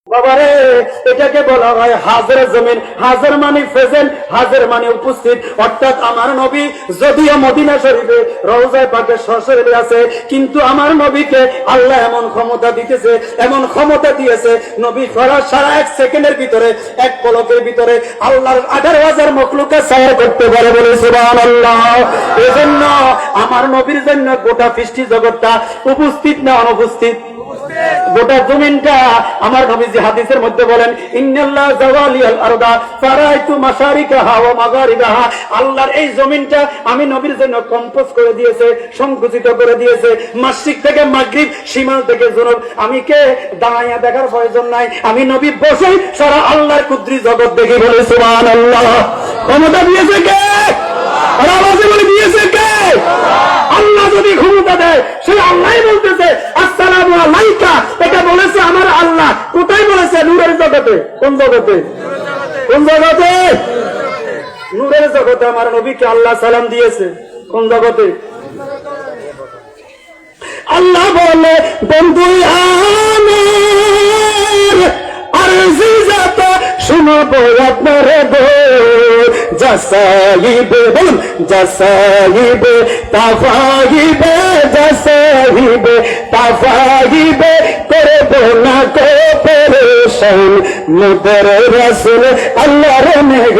বাবারে, এটাকে বলা হয় হাজের জমিন। হাজের মানে প্রেজেন্ট, হাজের মানে উপস্থিত। অর্থাৎ আমার নবী যদিও মদিনা শরীফে রওজায়ে পাকে সশরীরে আছে, কিন্তু আমার নবীকে আল্লাহ এমন ক্ষমতা দিতেছে, এমন ক্ষমতা দিয়েছে, নবী সারা এক সেকেন্ডের ভিতরে, এক পলকের ভিতরে আল্লাহর 18,000 মখলুককে সায়ার করতে পারে, বলে সুবহানাল্লাহ। এজন্য আমার নবীর জন্য গোটা সৃষ্টি জগৎটা উপস্থিত না অনুপস্থিত? গোটা জমিনটা আমার নবীজি হাদিসের মধ্যে বলেন, ইন্নাল্লাহ জাওয়ালিয়াল আরদা ফারাইতু মাশারিকাহা ওয়া মাগারিবাহা। আল্লাহর এই জমিনটা আমি নবীর জন্য কম্পোজ করে দিয়েছে, সংকুচিত করে দিয়েছে। মাশরিক থেকে মাগরিব, শিমাল থেকে জুনুব। আমি কে দাঁড়াইয়া দেখার প্রয়োজন নাই, আমি নবী বসেই সারা আল্লাহর কুদরি জগৎ দেখি, বলে সুবহানাল্লাহ। ক্ষমতা দিয়েছে কে? আর আওয়াজে বলে দিয়েছে কে? আল্লাহ যদি ক্ষমতা দেয়, সেই আল্লাহই বলতেছে আসসালামু আলাইকা। এটা বলেছে আমার আল্লাহ। কোথায় বলেছে? নূরের জগতে। কোন জগতে? কোন জগতে? নূরের জগতে আমার নবীকে আল্লাহ সালাম দিয়েছে। কোন জগতে? আল্লাহ বলে, বন্ধু শুনবো আপনার জাসাইবে, বলুন জাসাইবে তাফাইবে, জাসাইবে তাফাইবে, করব না কো পরেশান মুদের রাসূল আল্লাহর মেঘ।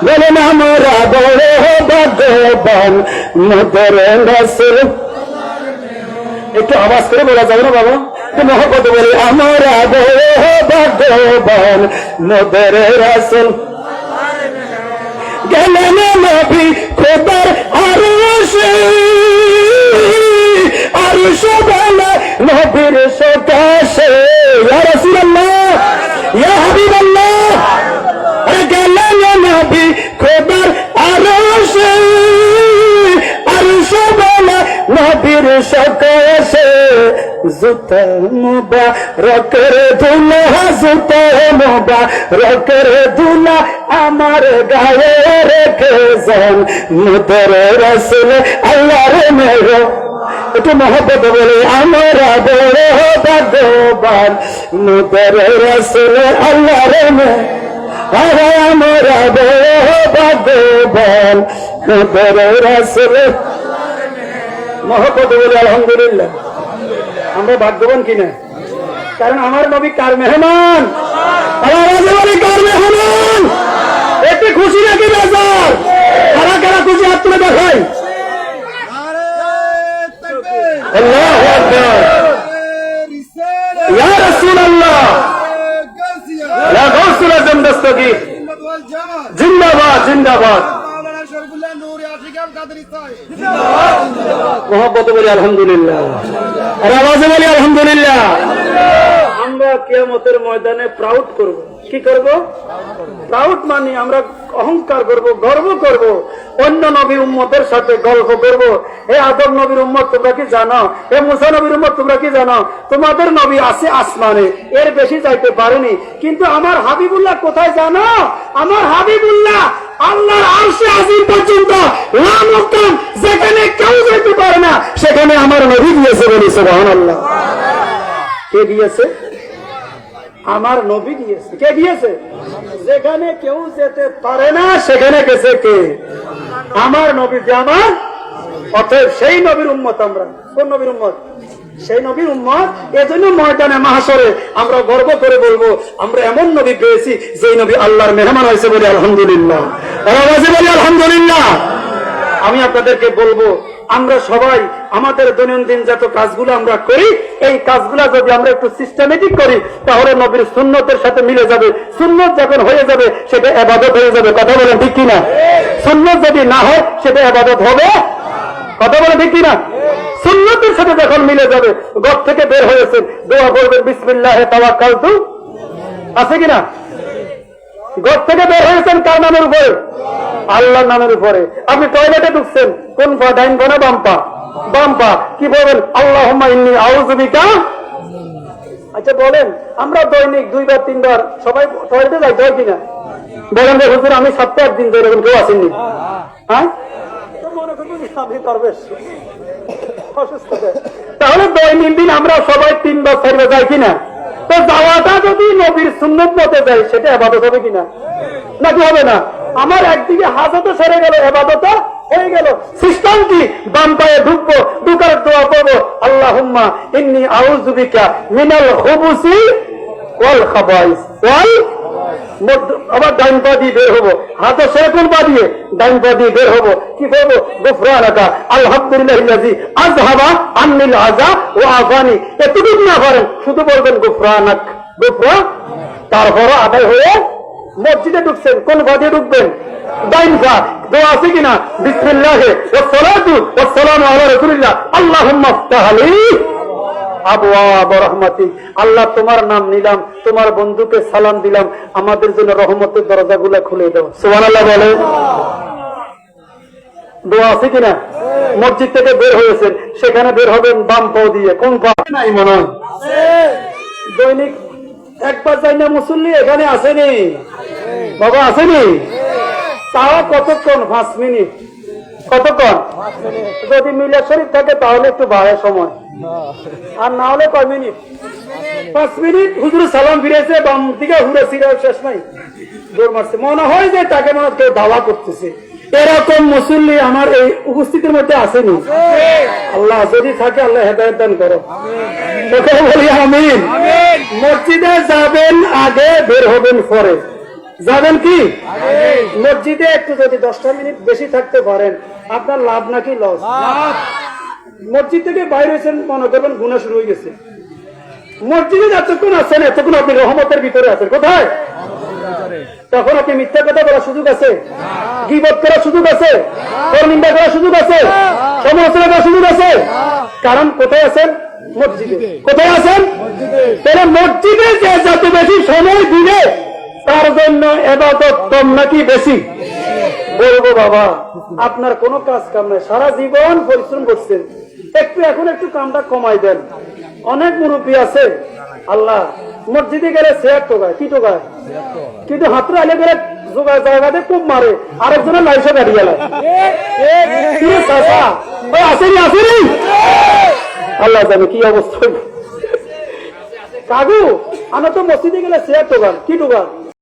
বলেন আমরা বড় ভাগ্যবান মুদের রাসূল। একটু আওয়াজ করে বলা যাবে না বাবা? মহব্বত বলে, আমরা বড় ভাগ্যবান মোদের রাসূল। গেলেন নবী খোদার আরশে, আরশ বলে নবীর সকাশে, ইয়া রাসূলুল্লাহ, ইয়া হাবিবাল্লাহ। গেলেন নবী খোদার আরশে, আরশ বলে নবীর সকাশে, জুতা মুবারকের দুলা, জুতা মুবারকের দুলা আমার গায়ে রেখে যান মুদের রাসূল আল্লাহর মেঘ। একটু মহব্বত বলে, আমরা বড় ভাগ্যবান মুদের রাসূল আল্লাহর মেঘ। আমরা বড় ভাগ্যবান মুদের রাসূল। মহব্বত বলে আলহামদুলিল্লাহ। আমরা ভাগ্যবান কিনা? কারণ আমার নবী কার মেহমান? কার মেহমান? একটু খুশি নাকি বেজার? কারা কারা খুশি হাত তুলে দেখাই। আল্লাহু আকবার। ইয়া রাসূলুল্লাহ, ইয়া গাউসুল আজম দস্তগীর, জিন্দাবাদ জিন্দাবাদ। মহব্বত বলি আলহামদুলিল্লাহ, আর আওয়াজে বলি আলহামদুলিল্লাহ। আমরা কিয়ামতের ময়দানে প্রাউড করব। কি করব? প্রাউড মানে আমরা অহংকার করব, গর্ব করব, অন্য নবী উম্মতের সাথে গল্প করব। হে আদম নবীর উম্মত তোমরা কি জানো? হে মুসা নবীর উম্মত তোমরা কি জানো? তোমাদের নবী আছে আসমানে, এর বেশি যাইতে পারেনি। কিন্তু আমার হাবিবুল্লাহ কোথায় জানো? আমার হাবিবুল্লাহ আল্লাহর আরশে আজিম পর্যন্ত লামকাম, যেখানে কেউ যেতে পারে না, সেখানে আমার নবী দিয়েছে, বলি সুবহানাল্লাহ। কে দিয়েছে? আমার নবী দিয়েছে। কে দিয়েছে? যেখানে কেউ যেতে পারে না, সেখানে গেছে কে? আমার নবী। যে আমার, অতএব সেই নবীর উম্মত আমরা। কোন নবীর উম্মত? সেই নবীর উম্মত। এজন্য ময়দানে মাহশরে আমরা গর্ব করে বলবো, আমরা এমন নবী পেয়েছি যে নবী আল্লাহর মেহমান হয়েছে, বলি আলহামদুলিল্লাহ। আওয়াজে বলি আলহামদুলিল্লাহ। আমি আপনাদেরকে বলবো, আমরা সবাই আমাদের দৈনন্দিন যত কাজগুলো আমরা করি, এই কাজগুলো যদি আমরা একটু সিস্টেমেটিক করি, তাহলে নবীর সুন্নতের সাথে মিলে যাবে। সুন্নত যখন হয়ে যাবে, সেটা ইবাদত হয়ে যাবে। কথা বলেন ঠিক কিনা? সুন্নত যদি না হয়, সেটা ইবাদত হবে। কথা বলেন ঠিক কিনা? সুন্নতের সাথে যখন মিলে যাবে, ঘর থেকে বের হয়েছেন, দোয়া করবেন বিসমিল্লাহে তাওয়াক্কালতু, আছে কিনা? ঘর থেকে বের হয়েছেন কার নামের উপরে? আল্লাহর নামের উপরে। আপনি টয়লেটে ঢুকছেন, কোন পা? ডাইন পা না বাম পা? বাম পা। কি বলবেন? আল্লাহুম্মা ইন্নী আউযু বিকা। আচ্ছা বলেন, আমরা দৈনিক 2 বার 3 বার সবাই টয়লেটে যাই, হয় কিনা? বলেন রে হুজুর, আমি সপ্তাহে একদিন যাই, এরকম কেউ আসেননি? হ্যাঁ, মনে করবেন আপনি পারবেন অসুস্থ। তাহলে দৈনন্দিন আমরা সবাই 3 বার 4 বার যাই কিনা? তো যাওয়াটা যদি সুন্নত মতে যাই সেটা ইবাদত হবে কিনা? নাকি হবে না? আমার একদিকে হাজতে সেরে গেল, ইবাদত হয়ে গেল। সিস্টেম কি? বাম পায়ে ঢুকবো, ঢুকার দোয়া করবো, আল্লাহুম্মা ইন্নী আউযু বিকা মিনাল খুবুসি ওয়াল খাবাইস ওয়াল। আবার ডাইন পা দিয়ে বের হবো, হাতে সেরে কোন পা দিয়ে? ডাইন পা দিয়ে বের হবো। কি করবো? গুফরানাকা আলহামদুলিল্লাহি আযহাবা আন্নিল আযা ওয়া আফানি। এতটুকু না পারেন, শুধু বলবেন গুফরানাক, গুফরা। তারপর আদায় হয়ে মসজিদে ঢুকছেন, কোন পা দিয়ে ঢুকবেন? ডাইন পা। দোয়া আছে কিনা? বিসমিল্লাহ ওয়াস সালাতু ওয়াস সালামু আলা রাসূলিল্লাহ আল্লাহুম্মা ইফতাহ লি আবওয়াব রাহমাতিক। আল্লাহ তোমার নাম নিলাম, তোমার বন্ধুকে সালাম দিলাম, আমাদের জন্য রহমতের দরজাগুলো খুলে দাও। সুবহানাল্লাহ বলে। দোয়া আছে কিনা? মসজিদ থেকে বের হয়েছেন, সেখানে বের হবেন বাম পা দিয়ে। কোন পা? নাই মনে হয় দৈনিক একবার যাই না মুসল্লি এখানে আসেনি বাবা, আসেনি? তাও কতক্ষণ? 5 মিনিট। কতক্ষণ? যদি মিলাদ শরীফ থাকে তাহলে একটু বাড়ে সময়, আর না হলে কয় মিনিট? 5 মিনিট। হুজুর সালাম ফিরেছে, বাম দিকে হুড়ে ছিঁড়ে শেষ নাই, জোর মারছে, মনে হয় যে তাকে মনে কেউ দাওয়া করতেছে। এরকম মুসল্লি আমার এই উপস্থিতির মধ্যে আসেনি। আল্লাহ যদি থাকে আল্লাহ হেদায়েত দান করো, বলি আমিন। মসজিদে যাবেন আগে, বের হবেন পরে। যাবেন কি? মসজিদে একটু যদি 10টা মিনিট বেশি থাকতে পারেন, আপনার লাভ নাকি লস? মসজিদ থেকে বাইরে হয়েছেন, মনে করবেন গুনাহ শুরু হয়ে গেছে। মসজিদে যতক্ষণ আছেন এতক্ষণ আপনি রহমতের ভিতরে আছেন। কোথায়? তখন আপনি মিথ্যা কথা বলার সুযোগ আছে, গীবত করার সুযোগ আছে, পরনিন্দা করার সুযোগ আছে, সমালোচনা করার সুযোগ আছে। কারণ কোথায় আছেন? মসজিদে। কোথায় আছেন? তাহলে মসজিদে যে যত বেশি সময় দিবে তার জন্য ইবাদত কম নাকি বেশি? বলবো বাবা, আপনার কোনো কাজ কাম নাই, সারা জীবন পরিশ্রম করছেন, একটু এখন একটু কামটা কমাই দেন। অনেক মুরব্বী আছে, আল্লাহ মসজিদে গেলে চেয়ার টোকায়, কি টোকায়, কিন্তু হাতরা আলে গেলে জায়গাতে খুব মারে, আরেকজনের লাইসে গাড়ি গেলায়। আসেনি আসেনি, আল্লাহ জানে কি অবস্থা। কাকু আমরা তো মসজিদে গেলে চেয়ার টোকান, কি টোকান?